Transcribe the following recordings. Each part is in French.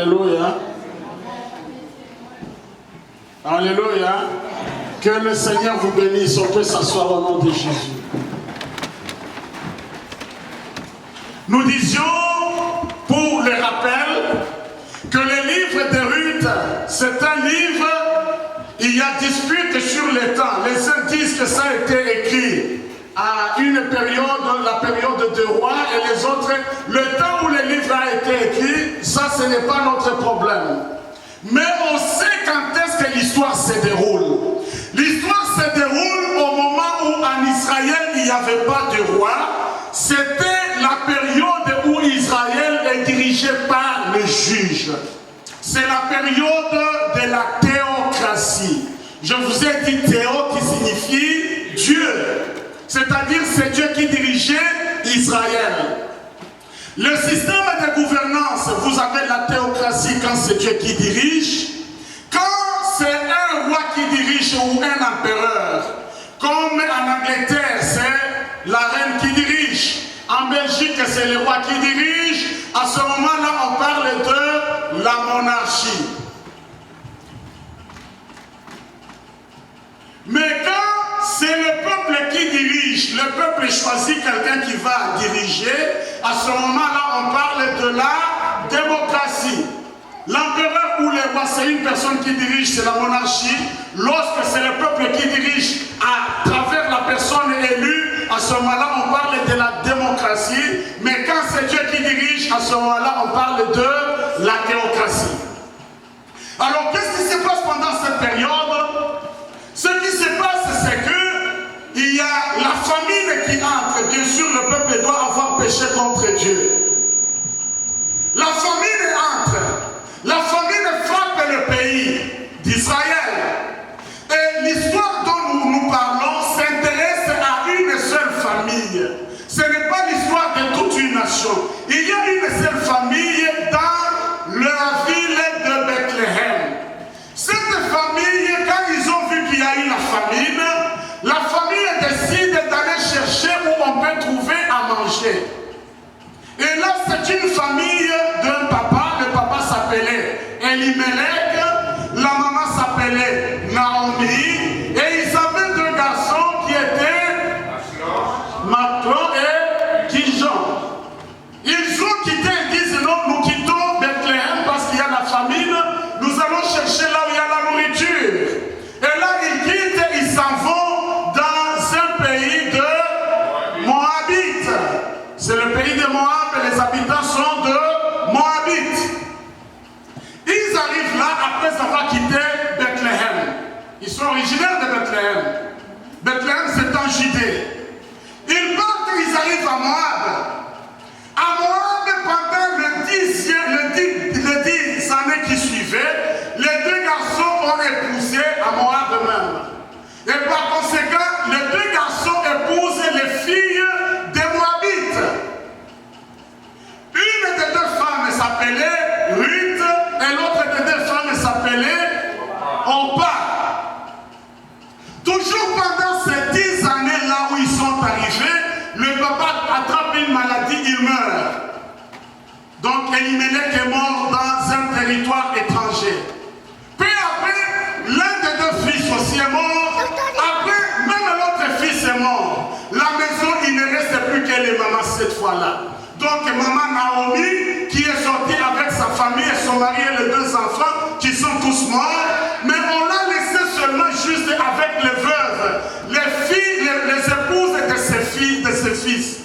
Alléluia. Alléluia. Que le Seigneur vous bénisse. On peut s'asseoir au nom de Jésus. Nous disions, pour le rappel, que le livre de Ruth, c'est un livre, il y a dispute sur le temps. Les uns disent que ça a été écrit à une période, la période de roi, et les autres, le temps où le livre a été écrit, ça ce n'est pas notre problème. Mais on sait quand est-ce que l'histoire se déroule. L'histoire se déroule au moment où en Israël il n'y avait pas de roi. C'était la période où Israël est dirigé par le juge. C'est la période de la théocratie. Je vous ai dit théo qui signifie Dieu. C'est-à-dire c'est Dieu qui dirigeait Israël. Le système de gouvernance, vous avez la théocratie quand c'est Dieu qui dirige. Quand c'est un roi qui dirige ou un empereur, comme en Angleterre, c'est la reine qui dirige. En Belgique, c'est le roi qui dirige. À ce moment-là, on parle de la monarchie. Mais quand c'est le peuple qui dirige, le peuple choisit quelqu'un qui va diriger, à ce moment-là, on parle de la démocratie. L'empereur ou le roi, c'est une personne qui dirige, c'est la monarchie. Lorsque c'est le peuple qui dirige à travers la personne élue, à ce moment-là, on parle de la démocratie. Mais quand c'est Dieu qui dirige, à ce moment-là, on parle de la théocratie. Alors, qu'est-ce qui se passe pendant cette période? Ce qui se passe, c'est que il y a la famine qui entre. Bien sûr, le peuple doit avoir péché contre Dieu. La famine entre. La famine frappe le pays d'Israël. Et l'histoire dont nous parlons s'intéresse à une seule famille. Ce n'est pas l'histoire de toute une nation. Il y a une seule famille dans la ville de Bethléem. Cette famille, quand ils ont vu qu'il y a eu la famille décide d'aller chercher où on peut trouver à manger. Et là, c'est une famille d'un papa. Le papa s'appelait Elimelech, la maman s'appelait Naomi, et ils avaient deux garçons qui étaient Maclon et Kijon. Ils ont quitté, ils disent non, nous quittons Bethléem parce qu'il y a la famine, nous allons chercher là où il y a la nourriture. Et là, ils quittent et ils s'en vont dans un pays de Moabite. C'est le pays de Moab et les habitants sont de Moabite. Ils arrivent là après avoir quitté Bethléem. Ils sont originaires de Bethléem. Bethléem, c'est en Judée. Ils partent, ils arrivent à Moab. À Moab, pendant les 10 années qui suivaient, les deux garçons ont épousé à Moab même. Et par conséquent, les deux garçons épousent les filles des Moabites. Une des deux femmes s'appelait Ruth et l'autre des deux femmes s'appelait Orpa. Toujours pendant ces 10 années-là où ils sont arrivés, le papa attrape une maladie, il meurt. Donc Elimelech est mort dans un territoire étranger. Peu après, l'un des deux fils aussi est mort. Après, même l'autre fils est mort. La maison, il ne reste plus que les mamans cette fois-là. Donc maman Naomi, qui est sortie avec sa famille et son mari et les deux enfants, qui sont tous morts, mais on l'a laissé seulement juste avec les veuves, les filles, les épouses de ses filles, de ses fils.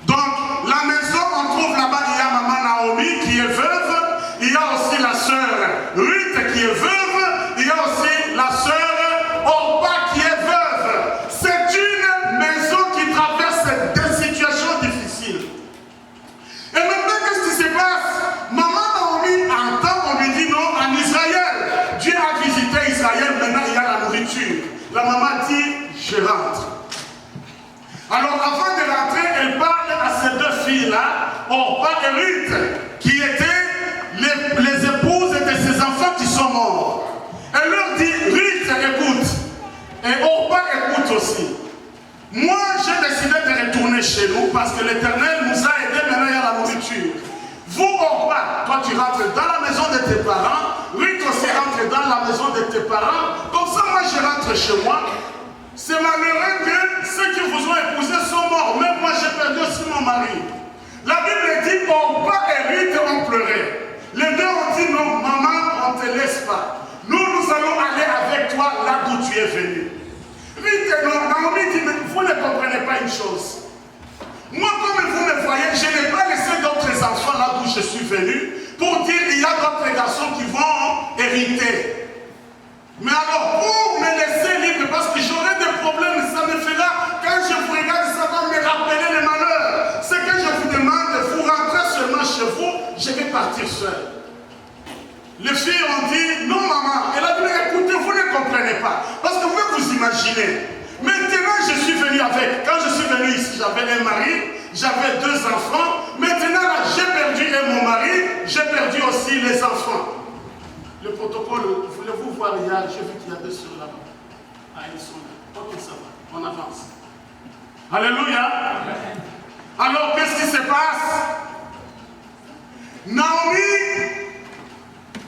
Donc la maison, on trouve là-bas, il y a maman Naomi qui est veuve, il y a aussi la sœur Ruth qui est veuve, il y a aussi la sœur Orpa qui est veuve. C'est une maison qui traverse des situations difficiles. Et maintenant, qu'est-ce qui se passe? Maman Naomi entend, on lui dit non, en Israël. Dieu a visité Israël, maintenant il y a la nourriture. La maman dit, je rentre. Alors avant de rentrer, elle parle à ces deux filles-là, Orpa et Ruth, qui étaient les épouses de ses enfants qui sont morts. Elle leur dit, Ruth, écoute. Et Orpa écoute aussi. Moi, j'ai décidé de retourner chez nous parce que l'Éternel nous a aidés, maintenant il y a la nourriture. Vous, Orpa, toi tu rentres dans la de tes parents, Ruth aussi rentre dans la maison de tes parents, comme ça moi je rentre chez moi. C'est malheureux que ceux qui vous ont épousés sont morts, même moi j'ai perdu aussi mon mari. La Bible dit, Orpa et Ruth ont pleuré. Les deux ont dit, non maman, on ne te laisse pas. Nous allons aller avec toi là d'où tu es venu. Ruth et Naomi dit, mais vous ne comprenez pas une chose. Moi, comme vous me voyez, je n'ai pas laissé d'autres enfants là d'où je suis venu pour dire qu'il y a d'autres garçons qui vont hériter. Mais alors, pour me laisser libre, parce que j'aurai des problèmes, ça me fera, quand je vous regarde, ça va me rappeler les malheurs. Ce que je vous demande, vous rentrez seulement chez vous, je vais partir seul. Les filles ont dit, non maman, elle a dit, écoutez, vous ne comprenez pas. Parce que vous imaginez. Maintenant, je suis venu avec. Quand je suis venu ici, j'avais un mari, j'avais 2 enfants. Maintenant, là, j'ai perdu mon mari, j'ai perdu aussi les enfants. Le protocole, voulez-vous voir, j'ai vu qu'il y a 2 sur là-bas. Ah, ils sont là. Ok, ça va, on avance. Alléluia. Alors, qu'est-ce qui se passe? Naomi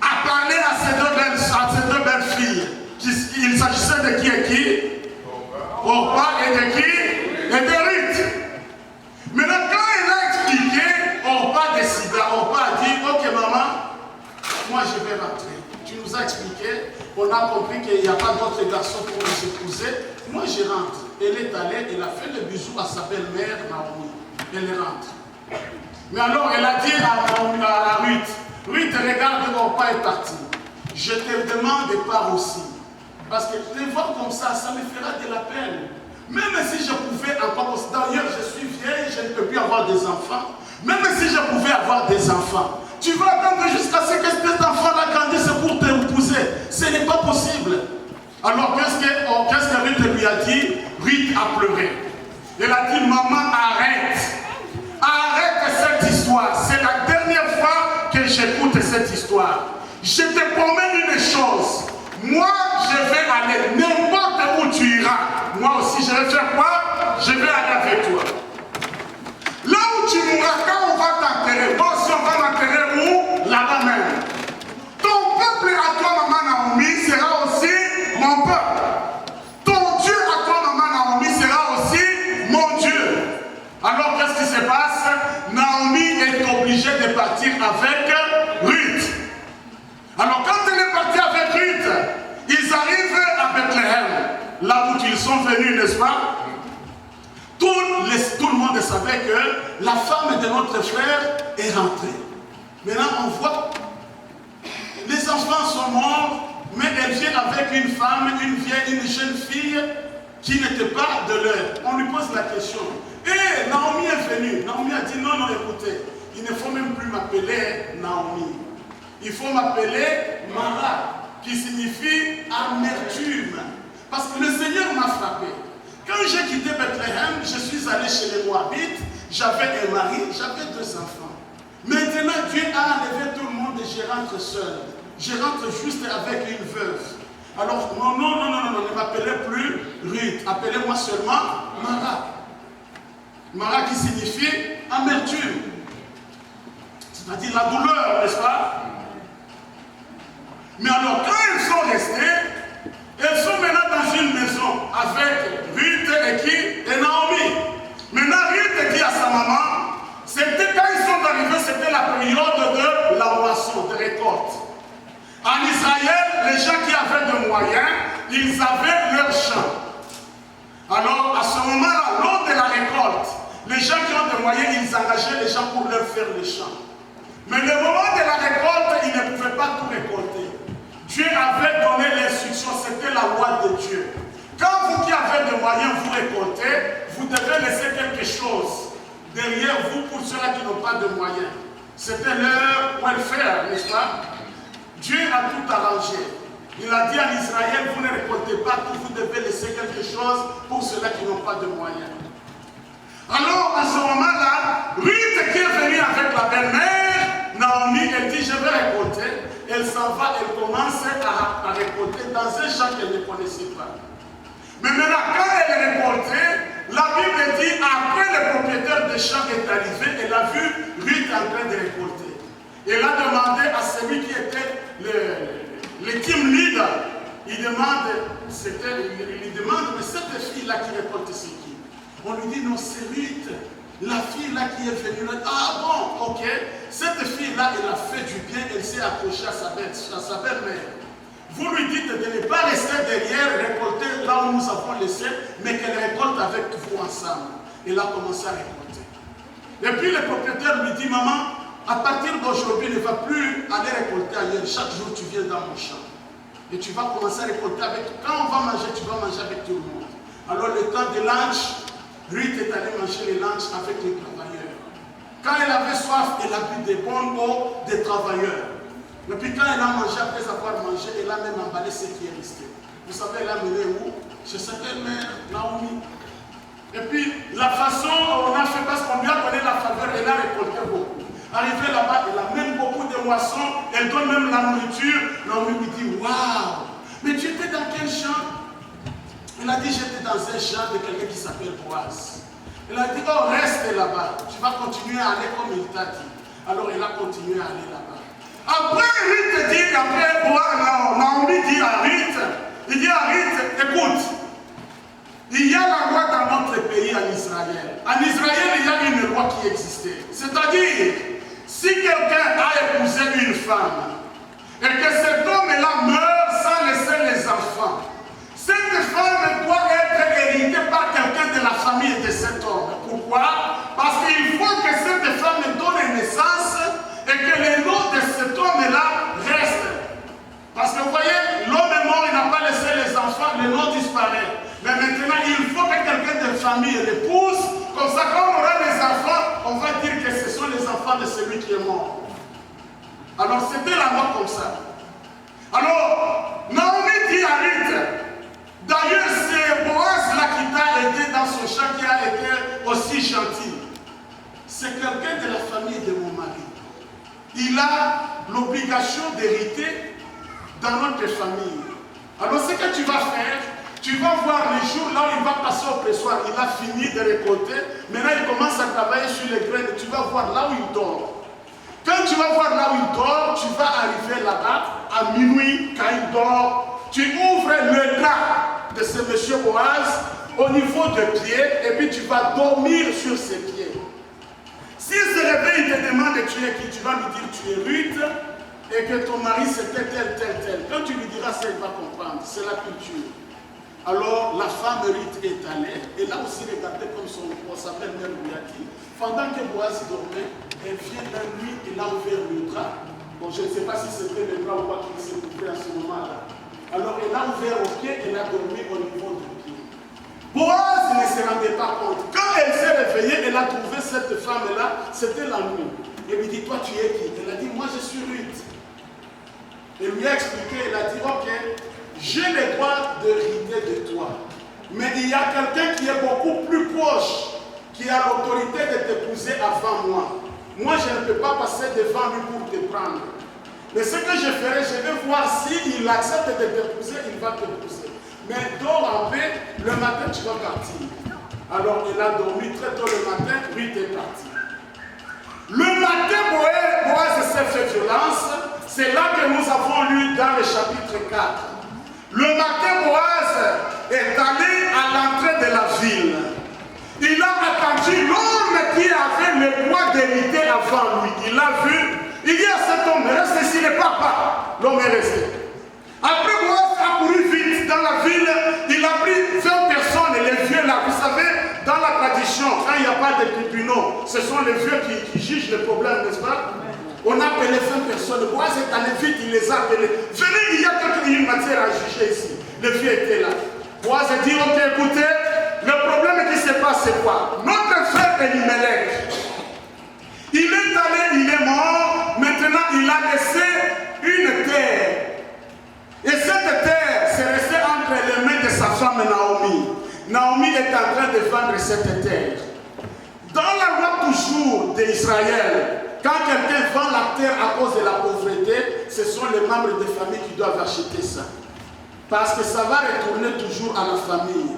a parlé à ces deux belles filles. Il s'agissait de qui et qui? Orpa et de qui? Et de Ruth. Maintenant, quand elle a expliqué, Orpa décida. Orpa a dit, ok maman, moi je vais rentrer. Tu nous as expliqué, on a compris qu'il n'y a pas d'autres garçons pour nous épouser. Moi je rentre. Elle est allée, elle a fait le bisou à sa belle-mère, Naomi. Elle rentre. Mais alors elle a dit à Ruth, Ruth, regarde, Orpa est parti. Je te demande de part aussi. Parce que te voir comme ça me fera de la peine. Même si je pouvais encore, d'ailleurs je suis vieille, je ne peux plus avoir des enfants. Même si je pouvais avoir des enfants, tu vas attendre jusqu'à ce que cet enfant-là grandisse pour t'épouser. Ce n'est pas possible. Alors qu'est-ce que Ruth lui a dit? Ruth a pleuré. Elle a dit, maman, arrête. Arrête cette histoire. C'est la dernière fois que j'écoute cette histoire. Je te promets une chose. Moi, je vais aller n'importe où tu iras. Moi aussi, je vais faire quoi? Je vais aller avec toi. Là où tu mourras, quand on va t'enterrer, moi aussi on va m'enterrer où? Là-bas même. Ton peuple à toi, maman Naomi, sera aussi mon peuple. Ton Dieu à toi, maman Naomi, sera aussi mon Dieu. Alors qu'est-ce qui se passe? Naomi est obligée de partir avec Ruth. Alors quand elle est partie avec Ruth, ils arrivent à Bethléem, là où ils sont venus, n'est-ce pas? Tout le monde savait que la femme de notre frère est rentrée. Maintenant on voit, les enfants sont morts, mais elle vient avec une femme, une jeune fille qui n'était pas de l'heure. On lui pose la question. Et Naomi est venue. Naomi a dit, non, écoutez, il ne faut même plus m'appeler Naomi. Il faut m'appeler Mara, qui signifie amertume. Parce que le Seigneur m'a frappé. Quand j'ai quitté Bethléem, je suis allé chez les Moabites, j'avais un mari, j'avais 2 enfants. Maintenant, Dieu a enlevé tout le monde et je rentre seul. Je rentre juste avec une veuve. Alors, non, ne m'appelez plus Ruth, appelez-moi seulement Mara. Mara qui signifie amertume. C'est-à-dire la douleur, n'est-ce pas? Mais alors, quand ils sont restés, ils sont maintenant dans une maison avec Ruth et qui? Et Naomi. Maintenant, Ruth dit à sa maman, c'était quand ils sont arrivés, c'était la période de la moisson, de récolte. En Israël, les gens qui avaient des moyens, ils avaient leurs champs. Alors, à ce moment-là, lors de la récolte, les gens qui ont des moyens, ils engageaient les gens pour leur faire les champs. Mais le moment de la récolte, ils ne pouvaient pas tout récolter. Dieu avait donné l'instruction, c'était la loi de Dieu. Quand vous qui avez des moyens, vous récoltez, vous devez laisser quelque chose derrière vous pour ceux-là qui n'ont pas de moyens. C'était leur welfare, n'est-ce pas? Dieu a tout arrangé. Il a dit à Israël, vous ne récoltez pas tout, vous devez laisser quelque chose pour ceux-là qui n'ont pas de moyens. Alors, à ce moment-là, Ruth qui est venue avec la belle-mère, Naomi, elle dit, je vais récolter. Elle s'en va, elle commence à récolter dans un champ qu'elle ne connaissait pas. Mais maintenant, quand elle récoltait, la Bible dit, après le propriétaire des champs est arrivé, elle a vu Ruth en train de récolter. Elle a demandé à celui qui était il demande, mais cette fille-là qui récolte c'est qui? On lui dit, non, c'est Ruth, la fille-là qui est venue. Ah bon, ok. Cette fille-là, elle a fait du bien, elle s'est accrochée à sa belle-mère. Vous lui dites de ne pas rester derrière, récolter là où nous avons laissé, mais qu'elle récolte avec vous ensemble. Elle a commencé à récolter. Et puis le propriétaire lui dit, maman, à partir d'aujourd'hui, ne va plus aller récolter ailleurs. Chaque jour, tu viens dans mon champ. Et tu vas commencer à récolter avec. Quand on va manger, tu vas manger avec tout le monde. Alors le temps de lunch, Ruth est allée manger les lunchs avec les travailleurs. Quand elle avait soif, elle a bu des bonnes eaux des travailleurs. Et puis quand elle a mangé, après avoir mangé, elle a même emballé ce qui est resté. Vous savez, elle a mené où? Chez sa belle-mère, Naomi. Et puis la façon on a fait, parce qu'on lui a donné la faveur, elle a récolté beaucoup. Arrivée là-bas, elle a même beaucoup de moissons, elle donne même la nourriture. Naomi lui dit, waouh, mais tu étais dans quel champ? Elle a dit, j'étais dans un champ de quelqu'un qui s'appelle Boaz. Elle a dit, oh, reste là-bas, tu vas continuer à aller comme il t'a dit. Alors elle a continué à aller là-bas. Après, Ruth dit, après Boaz, Naomi dit à Ruth, il dit à Ruth, écoute, il y a la loi dans notre pays en Israël. En Israël, il y a une loi qui existait. C'est-à-dire, si quelqu'un a épousé une femme et que cet homme-là meurt sans laisser les enfants, cette femme doit être héritée par quelqu'un de la famille de cet homme. Pourquoi? Parce qu'il faut que cette femme donne naissance et que le nom de cet homme-là reste. Parce que vous voyez, l'homme est mort, il n'a pas laissé les enfants, le nom disparaît. Mais maintenant, il faut que quelqu'un de famille l'épouse. Comme ça, quand on aura des enfants, on va dire que ce sont les enfants de celui qui est mort. Alors, c'était la loi comme ça. Alors, Naomi dit à Ruth, d'ailleurs, c'est Boaz là qui t'a aidé dans son champ, qui a été aussi gentil. C'est quelqu'un de la famille de mon mari. Il a l'obligation d'hériter dans notre famille. Alors, ce que tu vas faire, tu vas voir les jours là où il va passer au pressoir. Il a fini de récolter. Maintenant, il commence à travailler sur les graines. Tu vas voir là où il dort. Quand tu vas voir là où il dort, tu vas arriver là-bas à minuit, quand il dort. Tu ouvres le drap de ce monsieur Boaz au niveau des pieds et puis tu vas dormir sur ses pieds. S'il se réveille, il te demande tu es qui, tu vas lui dire tu es Ruth et que ton mari c'était tel. Quand tu lui diras ça, il va comprendre. C'est la culture. Alors la femme Ruth est allée, et là aussi regardez comme sa belle-mère lui a dit. Pendant que Boaz dormait, elle vient la nuit, il a ouvert le drap. Bon, je ne sais pas si c'était le drap ou pas qui s'est coupé à ce moment-là. Alors elle a ouvert au pied, elle a dormi au niveau du pied. Boaz ne se rendait pas compte. Quand elle s'est réveillée, elle a trouvé cette femme-là, c'était la nuit. Elle lui dit, toi tu es qui? Elle a dit, moi je suis Ruth. Elle lui a expliqué, elle a dit, ok, j'ai le droit d'hériter de toi. Mais il y a quelqu'un qui est beaucoup plus proche, qui a l'autorité de t'épouser avant moi. Moi, je ne peux pas passer devant lui pour te prendre. Mais ce que je ferai, je vais voir s'il accepte de t'épouser, il va t'épouser. Mais dors en paix, le matin tu vas partir. Alors il a dormi très tôt le matin, Ruth est parti. Le matin, Boaz s'est fait violence. C'est là que nous avons lu dans le chapitre 4. Le matin, Boaz est allé à l'entrée de la ville. Il a attendu l'homme qui avait le droit d'hériter avant lui. Il a vu, il dit à cet homme, reste ici, le papa. L'homme est resté. Après, Boaz a couru vite dans la ville. Il a pris 20 personnes, les vieux là. Vous savez, dans la tradition, quand il n'y a pas de tribunaux, ce sont les vieux qui jugent les problèmes, n'est-ce pas? On a appelé 20 personnes. Boaz est allé vite, il les a appelés. Venez, il y a une matière à juger ici. Les vieux étaient là. Boaz a dit, ok, écoutez, le problème qui se passe, c'est quoi? Notre frère Elimelech, il est allé, il est mort. Maintenant, il a laissé une terre. Et cette terre, c'est resté entre les mains de sa femme Naomi. Naomi est en train de vendre cette terre. Dans la loi toujours d'Israël, quand quelqu'un vend la terre à cause de la pauvreté, ce sont les membres de famille qui doivent acheter ça. Parce que ça va retourner toujours à la famille.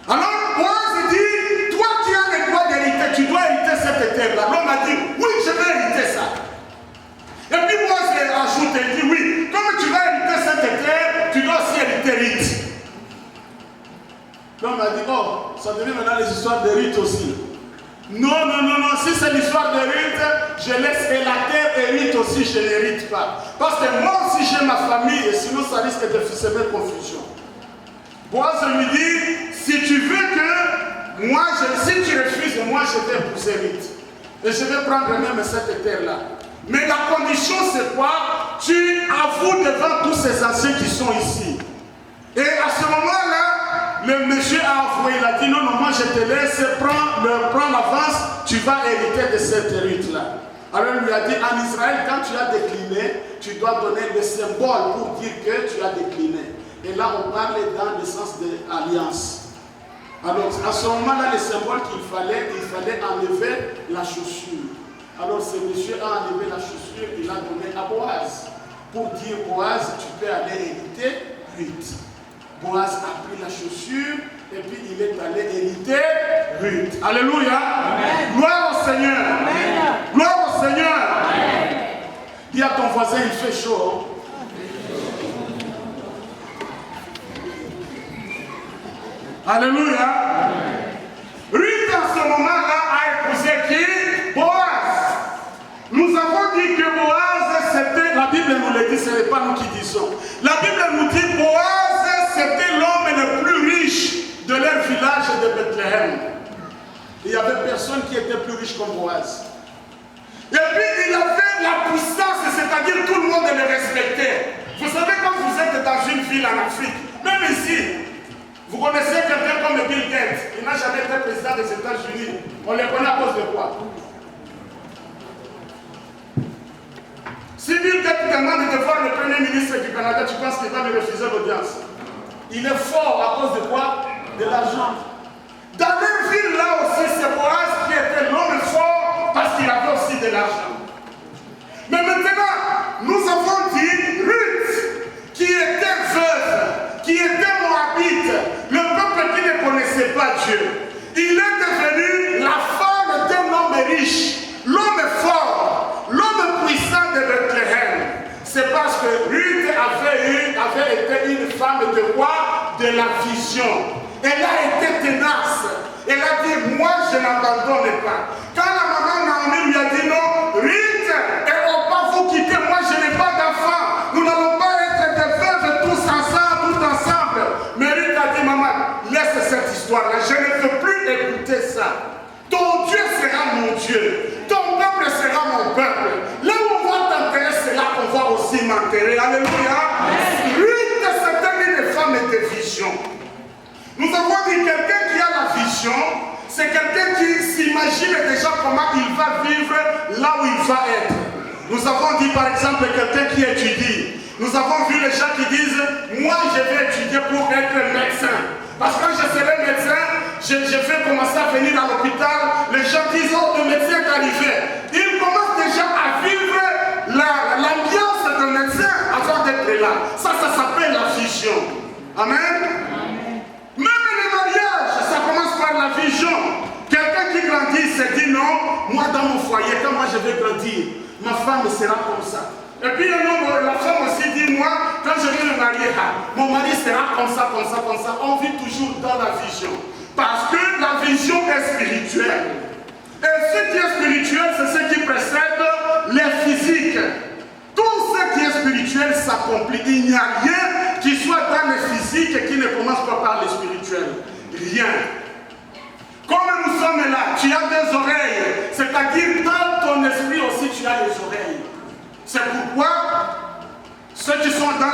Alors, Boaz dit, toi qui as le droit d'hériter, tu dois hériter cette terre-là. L'homme a dit, oui, je vais hériter ça. Et puis Boaz ajoute, il dit, oui, comme tu vas hériter cette terre, tu dois aussi les histoires de Ruth aussi. Non, si c'est l'histoire de Ruth, je laisse et la terre hérite aussi, je n'hérite pas. Parce que moi aussi j'ai ma famille et sinon ça risque de semer confusion. Boaz lui dit, si tu veux que moi, si tu refuses, moi je vais épouser Ruth. Et je vais prendre même cette terre-là. Mais la condition c'est quoi? Tu avoues devant tous ces anciens qui sont ici. Et à ce moment-là, le monsieur a avoué, il a dit non, moi je te laisse, prends l'avance, tu vas hériter de cette Ruth-là. Alors il lui a dit, en Israël, quand tu as décliné, tu dois donner le symbole pour dire que tu as décliné. Et là, on parle dans le sens de l'alliance. Alors, à ce moment-là, le symbole il fallait enlever la chaussure. Alors, ce monsieur a enlevé la chaussure, il a donné à Boaz. Pour dire, Boaz, tu peux aller hériter Ruth. Boaz a pris la chaussure et puis il est allé hériter Ruth. Alléluia. Amen. Gloire au Seigneur. Amen. Gloire au Seigneur. Amen. Dis à ton voisin, il fait chaud. Alléluia. Amen. Ruth en ce moment-là a épousé qui? Boaz. Nous avons dit que Boaz c'était, la Bible nous le dit, ce n'est pas nous qui disons. La Bible nous dit Boaz c'était l'homme le plus riche de leur village de Bethléem. Il n'y avait personne qui était plus riche comme Boaz. Et puis il avait la puissance, c'est-à-dire tout le monde le respectait. Vous savez quand vous êtes dans une ville en Afrique, même ici, vous connaissez quelqu'un comme Bill Gates, il n'a jamais été président des États-Unis. On le connaît à cause de quoi? Si Bill Gates demande de voir le Premier ministre du Canada, tu penses qu'il va lui refuser l'audience? Il est fort à cause de quoi? De l'argent. Dans les villes là aussi, c'est Boaz qui était l'homme fort parce qu'il avait aussi de l'argent. Mais maintenant, nous avons dit Ruth, qui était veuve, qui était moabite, le peuple qui ne connaissait pas Dieu. Il est devenu la femme d'un homme riche, l'homme fort, l'homme puissant de Bethléem. C'est parce que Ruth avait été une femme de quoi? De la vision. Elle a été tenace. Elle a dit, moi je n'abandonne pas. Quand la maman Naomi lui a dit non, Ruth, elles ne vont pas vous quitter, moi je n'ai pas d'enfant. Nous n'allons pas être des veuves tous ensemble. Mais Ruth a dit, maman, laisse cette histoire-là, je ne veux plus écouter ça. Ton Dieu sera mon Dieu. Ton peuple sera mon peuple. Là où on va t'enterrer, c'est là qu'on va aussi m'enterrer. Alléluia. Ruth, c'était une femme de vision. Nous avons dit quelqu'un qui a la vision, c'est quelqu'un qui s'imagine déjà comment il va vivre là où il va être. Nous avons dit par exemple quelqu'un qui étudie. Nous avons vu les gens qui disent, moi je vais étudier pour être médecin. Parce que quand je serai médecin, je vais commencer à venir à l'hôpital. Les gens disent, oh, le médecin est arrivé. Ils commencent déjà à vivre l'ambiance d'un médecin avant d'être là. Ça s'appelle la vision. Amen. Même le mariage, ça commence par la vision. Quelqu'un qui grandit se dit, non, moi dans mon foyer, quand moi je vais grandir, ma femme sera comme ça. Et puis la femme aussi dit, moi, quand je vais me marier, mon mari sera comme ça. On vit toujours dans la vision. Parce que la vision est spirituelle. Et ce qui est spirituel, c'est ce qui précède les physiques. Tout ce qui est spirituel s'accomplit. Il n'y a rien qui soit dans le physique et qui ne commence pas par le spirituel. Rien. Comme nous sommes là, tu as des oreilles. C'est-à-dire dans ton esprit aussi, tu as des oreilles. C'est pourquoi ceux qui sont dans